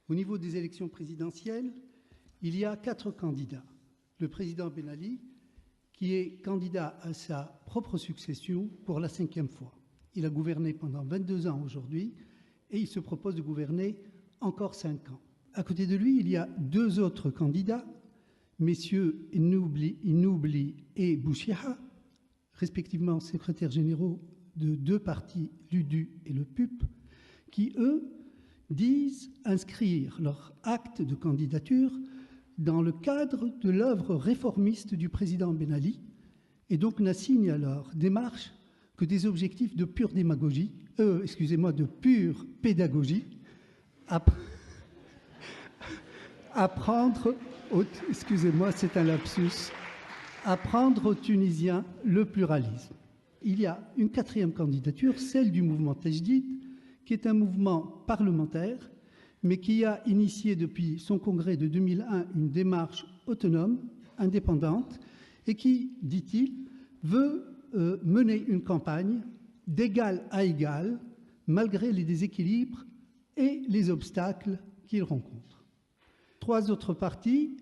Au niveau des élections présidentielles, il y a 4 candidats. Le président Ben Ali, qui est candidat à sa propre succession pour la 5e fois. Il a gouverné pendant 22 ans aujourd'hui et il se propose de gouverner encore 5 ans. À côté de lui, il y a 2 autres candidats, messieurs Inoubli et Bouchiha, respectivement secrétaires généraux de 2 partis, l'UDU et le PUP, qui, eux, disent inscrire leur acte de candidature dans le cadre de l'œuvre réformiste du président Ben Ali et donc n'assignent à leur démarche que des objectifs de pure démagogie, de pure pédagogie, apprendre aux Tunisiens le pluralisme. Il y a une 4e candidature, celle du mouvement Tajdid, qui est un mouvement parlementaire, mais qui a initié depuis son congrès de 2001 une démarche autonome, indépendante, et qui, dit-il, veut mener une campagne d'égal à égal, malgré les déséquilibres et les obstacles qu'il rencontre. 3 autres partis,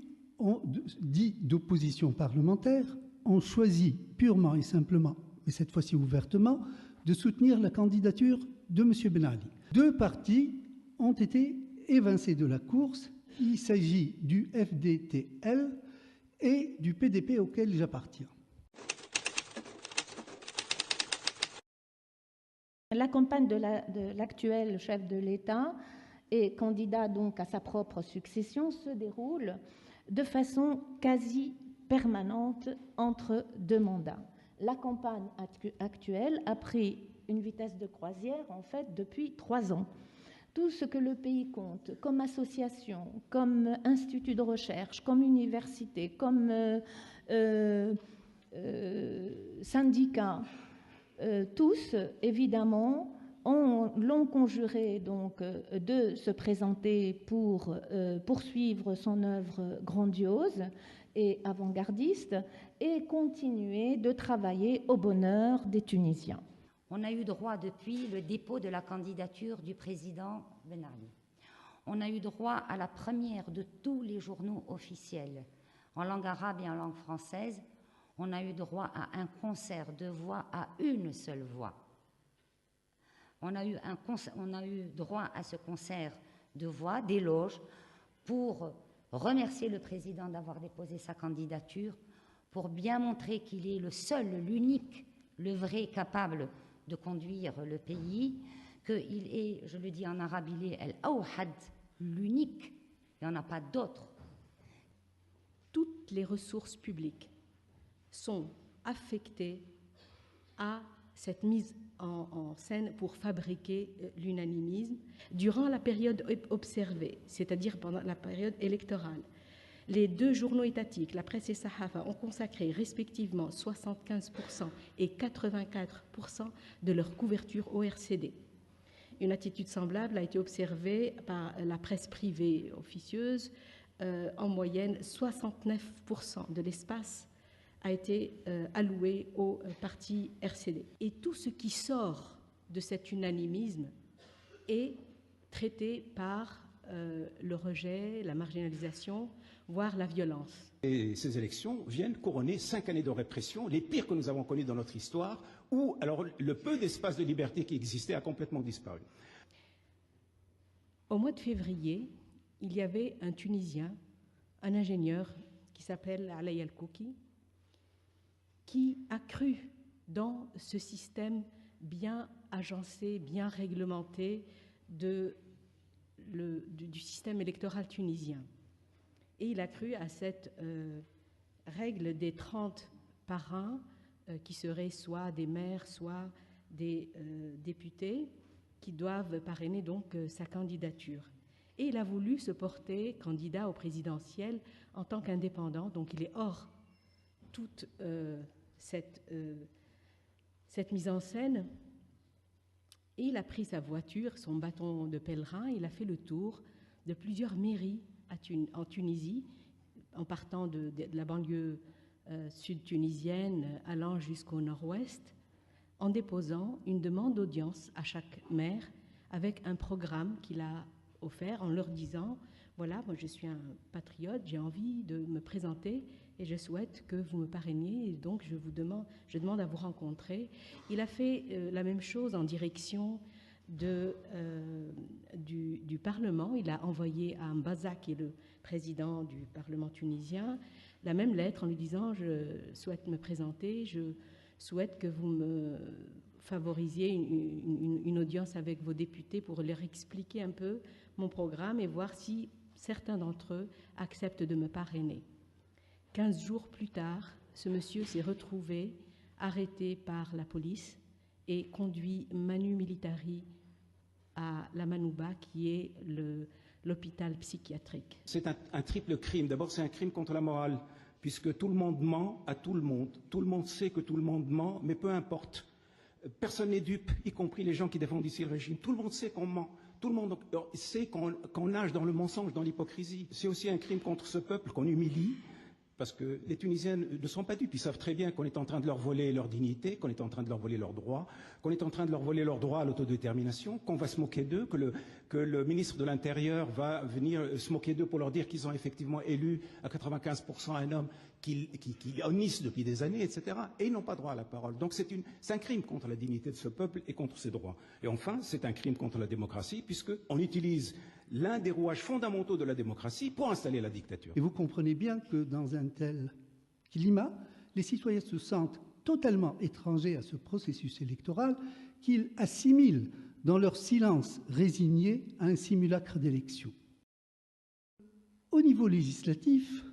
dits d'opposition parlementaire, ont choisi purement et simplement, mais cette fois-ci ouvertement, de soutenir la candidature de M. Ben Ali. 2 partis ont été évincés de la course. Il s'agit du FDTL et du PDP auquel j'appartiens. La campagne de l'actuel chef de l'État et candidat donc à sa propre succession se déroule de façon quasi permanente entre 2 mandats. La campagne actuelle a pris une vitesse de croisière en fait depuis 3 ans. Tout ce que le pays compte comme association, comme institut de recherche, comme université, comme syndicat, tous évidemment l'ont conjuré donc de se présenter pour poursuivre son œuvre grandiose et avant-gardiste et continuer de travailler au bonheur des Tunisiens. On a eu droit depuis le dépôt de la candidature du président Ben Ali. On a eu droit à la première de tous les journaux officiels, en langue arabe et en langue française. On a eu droit à un concert de voix à une seule voix. On a eu droit à ce concert de voix, d'éloges, pour remercier le président d'avoir déposé sa candidature, pour bien montrer qu'il est le seul, l'unique, le vrai capable de conduire le pays, qu'il est, je le dis en arabe, il est al-awhad, l'unique, il n'y en a pas d'autre. Toutes les ressources publiques sont affectées à cette mise en scène pour fabriquer l'unanimisme durant la période observée, c'est-à-dire pendant la période électorale. Les 2 journaux étatiques, la presse et Sahafa, ont consacré respectivement 75% et 84% de leur couverture au RCD. Une attitude semblable a été observée par la presse privée officieuse. En moyenne, 69% de l'espace a été alloué au parti RCD. Et tout ce qui sort de cet unanimisme est traité par le rejet, la marginalisation, voire la violence. Et ces élections viennent couronner 5 années de répression, les pires que nous avons connues dans notre histoire, où alors le peu d'espace de liberté qui existait a complètement disparu. Au mois de février, il y avait un Tunisien, un ingénieur qui s'appelle Alay Al-Kouki, qui a cru dans ce système bien agencé, bien réglementé du système électoral tunisien. Et il a cru à cette règle des 30 parrains qui seraient soit des maires, soit des députés qui doivent parrainer donc sa candidature. Et il a voulu se porter candidat au présidentiel en tant qu'indépendant, donc il est hors toute cette mise en scène. Et il a pris sa voiture, son bâton de pèlerin, il a fait le tour de plusieurs mairies en Tunisie, en partant de la banlieue sud-tunisienne, allant jusqu'au nord-ouest, en déposant une demande d'audience à chaque maire avec un programme qu'il a offert en leur disant, voilà, moi je suis un patriote, j'ai envie de me présenter et je souhaite que vous me parrainiez, et donc je demande à vous rencontrer. Il a fait la même chose en direction du Parlement. Il a envoyé à Mbaza, qui est le président du Parlement tunisien, la même lettre en lui disant, je souhaite me présenter, je souhaite que vous me favorisiez une audience avec vos députés pour leur expliquer un peu mon programme et voir si certains d'entre eux acceptent de me parrainer. 15 jours plus tard, ce monsieur s'est retrouvé arrêté par la police et conduit manu militari à la Manouba, qui est l'hôpital psychiatrique. C'est un triple crime. D'abord, c'est un crime contre la morale, puisque tout le monde ment à tout le monde. Tout le monde sait que tout le monde ment, mais peu importe. Personne n'est dupe, y compris les gens qui défendent ici le régime. Tout le monde sait qu'on ment. Tout le monde sait qu'on nage dans le mensonge, dans l'hypocrisie. C'est aussi un crime contre ce peuple qu'on humilie, parce que les Tunisiens ne sont pas dupes. Ils savent très bien qu'on est en train de leur voler leur dignité, qu'on est en train de leur voler leurs droits, qu'on est en train de leur voler leur droit à l'autodétermination, qu'on va se moquer d'eux, que le ministre de l'Intérieur va venir se moquer d'eux pour leur dire qu'ils ont effectivement élu à 95% un homme qui honnisse depuis des années, etc. Et ils n'ont pas droit à la parole. Donc c'est un crime contre la dignité de ce peuple et contre ses droits. Et enfin, c'est un crime contre la démocratie, puisqu'on utilise l'un des rouages fondamentaux de la démocratie pour installer la dictature. Et vous comprenez bien que dans un tel climat, les citoyens se sentent totalement étrangers à ce processus électoral qu'ils assimilent dans leur silence résigné à un simulacre d'élection. Au niveau législatif,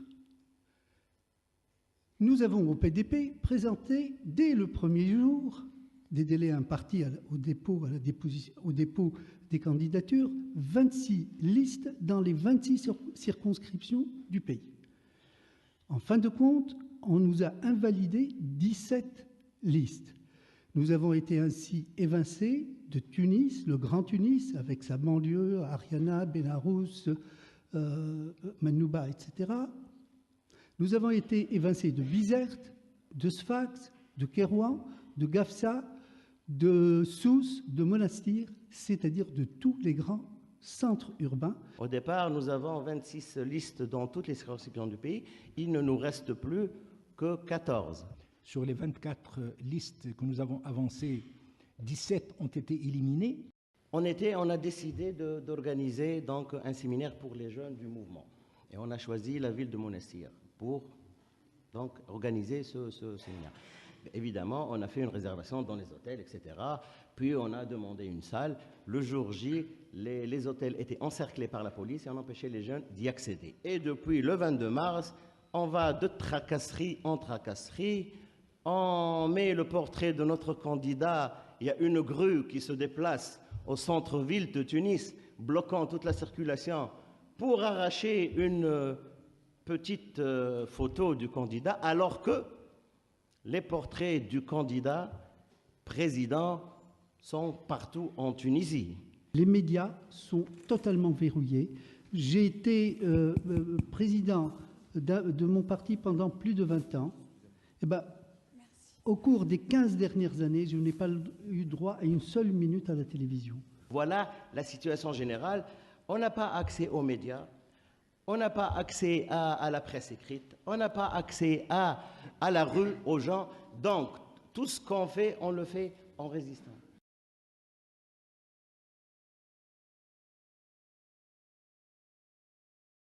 nous avons au PDP présenté dès le premier jour des délais impartis au dépôt des candidatures, 26 listes dans les 26 circonscriptions du pays. En fin de compte, on nous a invalidé 17 listes. Nous avons été ainsi évincés de Tunis, le Grand Tunis, avec sa banlieue, Ariana, Benarous, Manouba, etc. Nous avons été évincés de Bizerte, de Sfax, de Kérouan, de Gafsa, de Sousse, de Monastir, c'est-à-dire de tous les grands centres urbains. Au départ, nous avons 26 listes dans toutes les circonscriptions du pays. Il ne nous reste plus que 14. Sur les 24 listes que nous avons avancées, 17 ont été éliminées. On a décidé d'organiser donc un séminaire pour les jeunes du mouvement. Et on a choisi la ville de Monastir pour donc organiser ce séminaire. Évidemment, on a fait une réservation dans les hôtels, etc. Puis on a demandé une salle. Le jour J, les hôtels étaient encerclés par la police et on empêchait les jeunes d'y accéder. Et depuis le 22 mars, on va de tracasserie en tracasserie. On met le portrait de notre candidat. Il y a une grue qui se déplace au centre-ville de Tunis, bloquant toute la circulation pour arracher une petite photo du candidat, alors que les portraits du candidat président sont partout en Tunisie. Les médias sont totalement verrouillés. J'ai été président de mon parti pendant plus de 20 ans. Eh ben, au cours des 15 dernières années, je n'ai pas eu droit à une seule minute à la télévision. Voilà la situation générale. On n'a pas accès aux médias. On n'a pas accès à la presse écrite, on n'a pas accès à la rue, aux gens. Donc, tout ce qu'on fait, on le fait en résistant.